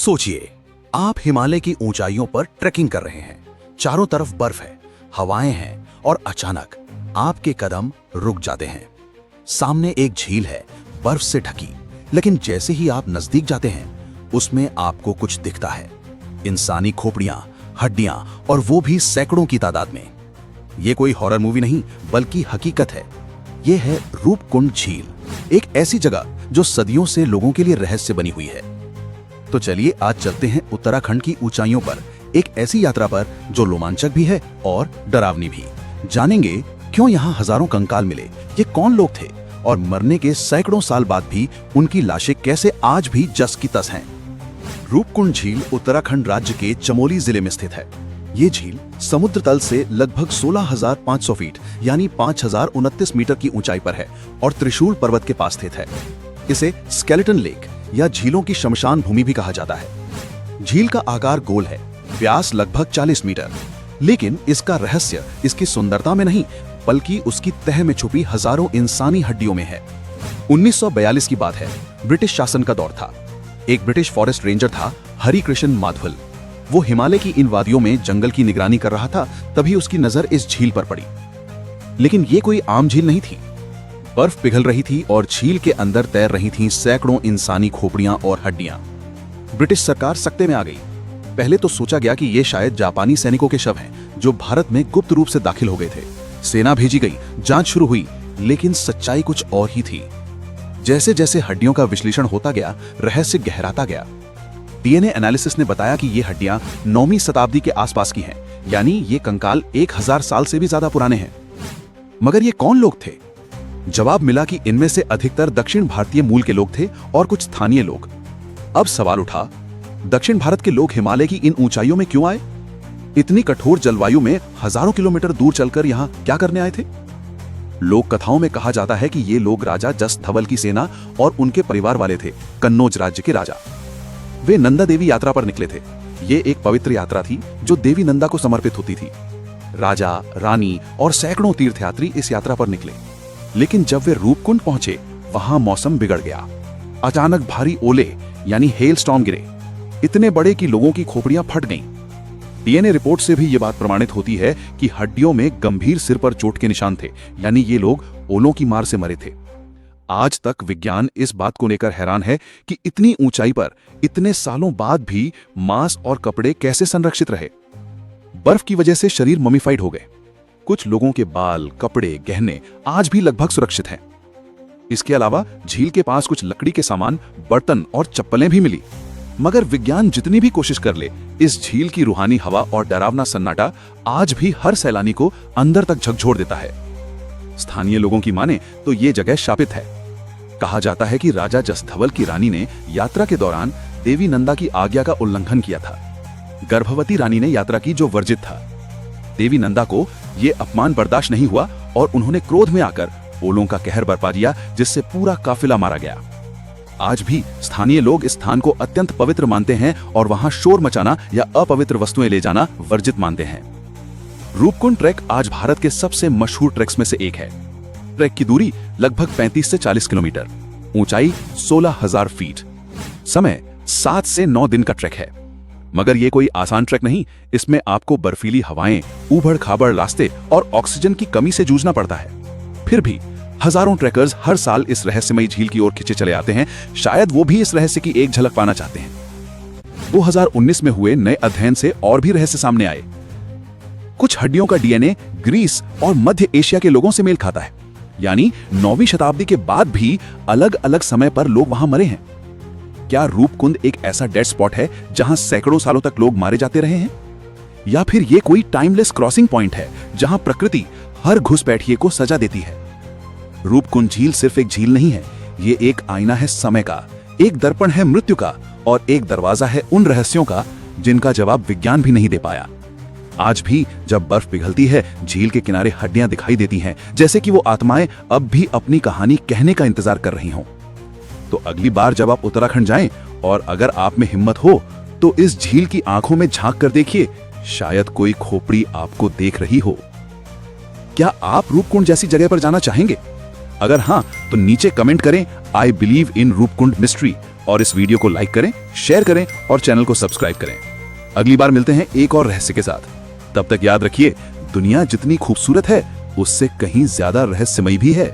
सोचिए, आप हिमालय की ऊंचाइयों पर ट्रैकिंग कर रहे हैं। चारों तरफ बर्फ है, हवाएं हैं और अचानक आपके कदम रुक जाते हैं। सामने एक झील है, बर्फ से ढकी, लेकिन जैसे ही आप नजदीक जाते हैं उसमें आपको कुछ दिखता है। इंसानी खोपड़ियां, हड्डियां और वो भी सैकड़ों की तादाद में। ये कोई हॉरर मूवी नहीं बल्कि हकीकत है। ये है रूपकुंड झील, एक ऐसी जगह जो सदियों से लोगों के लिए रहस्य बनी हुई है। तो चलिए आज चलते हैं उत्तराखंड की ऊंचाइयों पर, एक ऐसी यात्रा पर जो रोमांचक भी है और डरावनी भी। जानेंगे क्यों यहाँ हजारों कंकाल मिले, ये कौन लोग थे और मरने के सैकड़ों साल बाद भी उनकी लाशें कैसे आज भी जस की तस हैं। रूपकुंड झील उत्तराखंड राज्य के चमोली जिले में स्थित है। ये झील समुद्र तल से लगभग 16,500 फीट यानी 5,029 मीटर की ऊंचाई पर है और त्रिशूल पर्वत के पास स्थित है। इसे स्केलेटन लेक या झीलों की शमशान भूमि भी कहा जाता है। झील का आकार गोल है, व्यास लगभग 40 मीटर, लेकिन इसका रहस्य इसकी सुंदरता में नहीं बल्कि उसकी तह में छुपी हजारों इंसानी हड्डियों में है। 1942 की बात है, ब्रिटिश शासन का दौर था। एक ब्रिटिश फॉरेस्ट रेंजर था हरि कृष्ण माधवल। वो हिमालय की इन वादियों में जंगल की निगरानी कर रहा था, तभी उसकी नजर इस झील पर पड़ी। लेकिन ये कोई आम झील नहीं थी। बर्फ पिघल रही थी और झील के अंदर तैर रही थीं सैकड़ों इंसानी खोपड़ियां और हड्डियां। ब्रिटिश सरकार सकते में आ गई। पहले तो सोचा गया कि ये शायद जापानी सैनिकों के शव हैं जो भारत में गुप्त रूप से दाखिल हो गए थे। सेना भेजी गई, जांच शुरू हुई, लेकिन सच्चाई कुछ और ही थी। जैसे जैसे हड्डियों का विश्लेषण होता गया, रहस्य गहराता गया। डीएनए एनालिसिस ने बताया कि ये हड्डियां 9वीं शताब्दी के आसपास की हैं, यानी ये कंकाल 1000 साल से भी ज्यादा पुराने हैं। मगर ये कौन लोग थे? जवाब मिला कि इनमें से अधिकतर दक्षिण भारतीय मूल के लोग थे और कुछ स्थानीय लोग। अब सवाल उठा, दक्षिण भारत के लोग हिमालय की इन ऊंचाइयों में क्यों आए? इतनी कठोर जलवायु में हजारों किलोमीटर दूर चलकर यहाँ क्या करने आए थे? लोक कथाओं में कहा जाता है कि ये लोग राजा जस धवल की सेना और उनके परिवार वाले थे, कन्नौज राज्य के राजा। वे नंदा देवी यात्रा पर निकले थे। ये एक पवित्र यात्रा थी जो देवी नंदा को समर्पित होती थी। राजा, रानी और सैकड़ों तीर्थयात्री इस यात्रा पर निकले। लेकिन जब वे रूपकुंड पहुंचे, वहां मौसम बिगड़ गया। अचानक भारी ओले यानी हेल स्टॉर्म गिरे, इतने बड़े कि लोगों की खोपड़ियां फट गईं। डीएनए रिपोर्ट से भी ये बात प्रमाणित होती है कि हड्डियों में गंभीर सिर पर चोट के निशान थे, यानी ये लोग ओलों की मार से मरे थे। आज तक विज्ञान इस बात को लेकर हैरान है कि इतनी ऊंचाई पर इतने सालों बाद भी मांस और कपड़े कैसे संरक्षित रहे। बर्फ की वजह से शरीर ममीफाइड हो गए। कुछ लोगों के बाल, कपड़े, गहने आज भी लगभग सुरक्षित हैं। इसके अलावा झील के पास कुछ लकड़ी के सामान, बर्तन और चप्पलें भी मिली। मगर विज्ञान जितनी भी कोशिश कर ले, इस झील की रूहानी हवा और डरावना सन्नाटा आज भी हर सैलानी को अंदर तक झकझोर देता है। स्थानीय लोगों की माने तो ये जगह शापित है। कहा जाता है कि राजा जसधवल की रानी ने यात्रा के दौरान देवी नंदा की आज्ञा का उल्लंघन किया था। गर्भवती रानी ने यात्रा की जो वर्जित था। देवी नंदा को यह अपमान बर्दाश्त नहीं हुआ और उन्होंने क्रोध में आकर ओलों का कहर बरपा दिया, जिससे पूरा काफिला मारा गया। आज भी स्थानीय लोग इस स्थान को अत्यंत पवित्र मानते हैं और वहां शोर मचाना या अपवित्र वस्तुएं ले जाना वर्जित मानते हैं। रूपकुंड ट्रैक आज भारत के सबसे मशहूर ट्रैक्स में से एक है। ट्रैक की दूरी लगभग 35 से 40 किलोमीटर, ऊंचाई 16,000 फीट, समय 7 से 9 दिन का ट्रैक है। मगर ये कोई आसान ट्रैक नहीं, इसमें आपको बर्फीली हवाएं, ऊबड़ खाबड़ रास्ते और ऑक्सीजन की कमी से जूझना पड़ता है। फिर भी हजारों ट्रैकर्स हर साल इस रहस्यमयी झील की ओर खिंचे चले आते हैं। शायद वो भी इस रहस्य की एक झलक पाना चाहते हैं। 2019 में हुए नए अध्ययन से और भी रहस्य सामने आए। कुछ हड्डियों का डीएनए ग्रीस और मध्य एशिया के लोगों से मेल खाता है, यानी 9वीं शताब्दी के बाद भी अलग अलग समय पर लोग वहां मरे हैं। क्या रूपकुंड एक ऐसा डेड स्पॉट है जहां सैकड़ों सालों तक लोग मारे जाते रहे हैं? या फिर ये कोई टाइमलेस क्रॉसिंग पॉइंट है जहां प्रकृति हर घुसपैठिए को सजा देती है? रूपकुंड झील सिर्फ एक झील नहीं है, ये एक आईना है समय का, एक दर्पण है मृत्यु का और एक दरवाजा है उन रहस्यों का जिनका जवाब विज्ञान भी नहीं दे पाया। आज भी जब बर्फ पिघलती है, झील के किनारे हड्डियां दिखाई देती हैं, जैसे कि वो आत्माएं अब भी अपनी कहानी कहने का इंतजार कर रही हों। तो अगली बार जब आप उत्तराखंड जाएं और अगर आप में हिम्मत हो तो इस झील की आंखों में झांक कर देखिए, शायद कोई खोपड़ी आपको देख रही हो। क्या आप रूपकुंड जैसी जगह पर जाना चाहेंगे? अगर हां, तो तो नीचे कमेंट करें I believe in Roopkund mystery और इस वीडियो को लाइक करें, शेयर करें और चैनल को सब्सक्राइब करें। अगली बार मिलते हैं एक और रहस्य के साथ। तब तक याद रखिए, दुनिया जितनी खूबसूरत है उससे कहीं ज्यादा रहस्यमयी भी है।